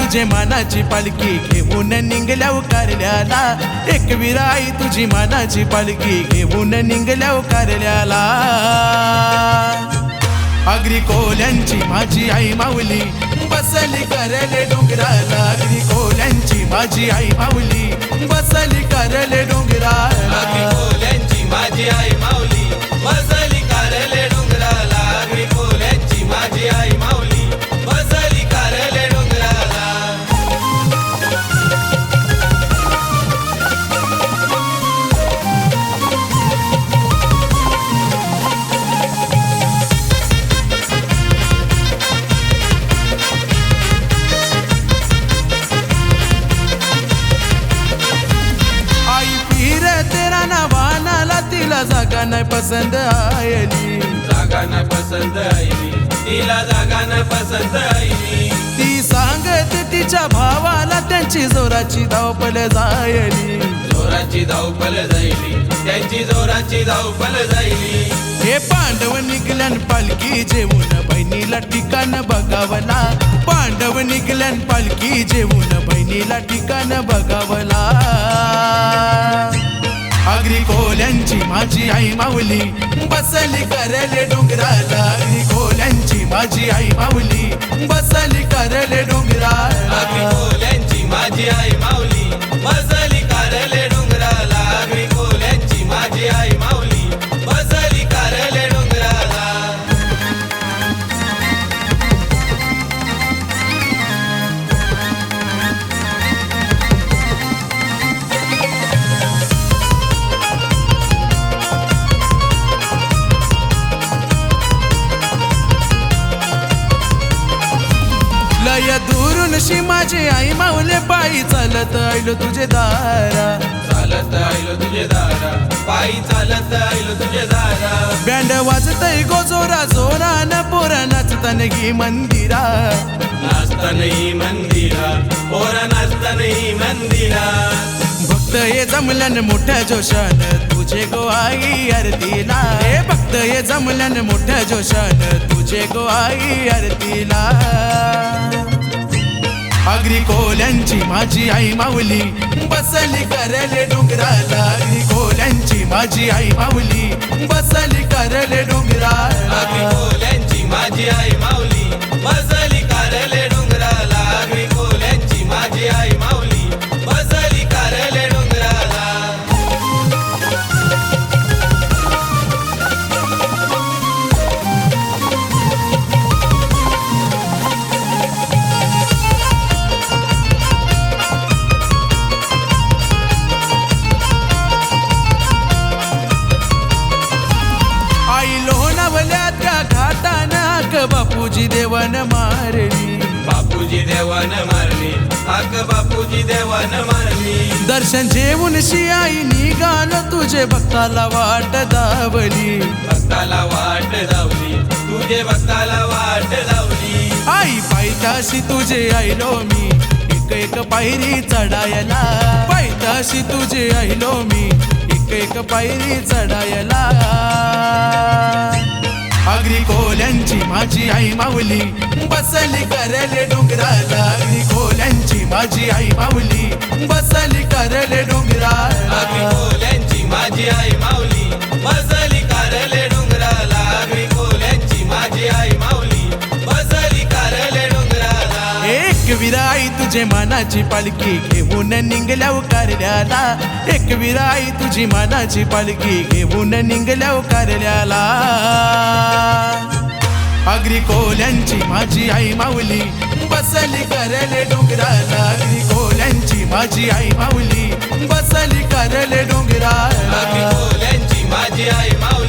तुझे मानाची पालखी घेऊन निघल्या कारल्याला, एकवीर आई तुझी मानाची पालखी घेऊन निघल्या कारल्याला। आगरी कोल्यांची माझी आई माऊली बसली करले डोंगराला, आगरी कोल्यांची माझी आई माऊली बसली करले डोंगराला। आगरी कोल्यांची माझी आई माऊली बसली करले डोंगराला, आगरी कोल्यांची माझी आई माऊली बसली करले डोंगराला। जागा नाही पसंद आयली, जागा नाही पसंद आईली, तिला जागा नाही पसंद आईली। ती सांगत तिच्या भावाला त्यांची जोराची धावपळ जायली, जोराची धावपळ जायली, त्यांची जोराची धावपळ जायली। हे पांडव निघल्यान पालखी जेवून बहिणीला ठिकाण बघावला, पांडव निघल्यान पालखी जेवून बहिणीला ठिकाण बघावला। आगरी कोल्यांची माझी आई माऊली बसली करले डोंगराला, आगरी कोल्यांची माझी आई माऊली बसली करले डोंगराला। आगरी कोल्यांची माझी आई माऊली बसली करले डोंगराला, आगरी कोल्यांची माझी आई माऊली बसली करले डोंगराला। लय दुरून शी माझी आई माऊले पायी चालत आयलो तुझे दारा, चालत आयलो तुझे दारा, पायी चालत आयलो तुझे दारा। बँड वाजतय गो जोरा जोरान पोरा नाचताना गी मंदिरा, नाचतानही मंदिरा, पोरा नाचतानही मंदिरा। भक्त हे जमल्यान मोठ्या जोशान तुझे गो आई आरतीला, हे भक्त हे जमल्यान मोठ्या जोशान तुझे गो आई आरतीला। आगरी कोल्यांची माझी आई माऊली बसली करले डोंगराला, आगरी कोल्यांची माझी आई माऊली बसली करले डोंगराला। आगरी कोल्यांची माझी आई माऊली बसली करले डोंगराला, आगरी कोल्यांची माझी आई माऊली बसली करले डोंगराला। बापूजी देवान मारली, बापूजी देवान मारली, हाक बापूजी देवान मारली। दर्शन जेवून शी आई निघालो तुझे भक्ताला वाट दावली, भक्ताला वाट दावली, तुझे भक्ताला वाट दावली। आई पायथ्याशी तुझे आईलो मी एक एक पायरी चढायला, पायथ्याशी तुझे आईलो मी एक एक पायरी चढायला। आगरी कोल्यांची माझी आई माऊली बसली करले डोंगराला, आगरी कोल्यांची माझी आई माऊली बसली करले डोंगराला। आगरी कोल्यांची माझी आई माऊली बसली करले डोंगराला, आगरी कोल्यांची माझी आई माऊली बसली करले डोंगराला। एकवीर आई तुझे मानाची पालखी घेऊन निघल्या कारल्याला, एकवीर आई तुझी मानाची पालखी घेऊन निघल्या कारल्याला। आगरी कोल्यांची माझी आई माऊली बसली करले डोंगराला, आगरी कोल्यांची माझी आई माऊली बसली करले डोंगराला। आगरी कोल्यांची माझी आई माऊली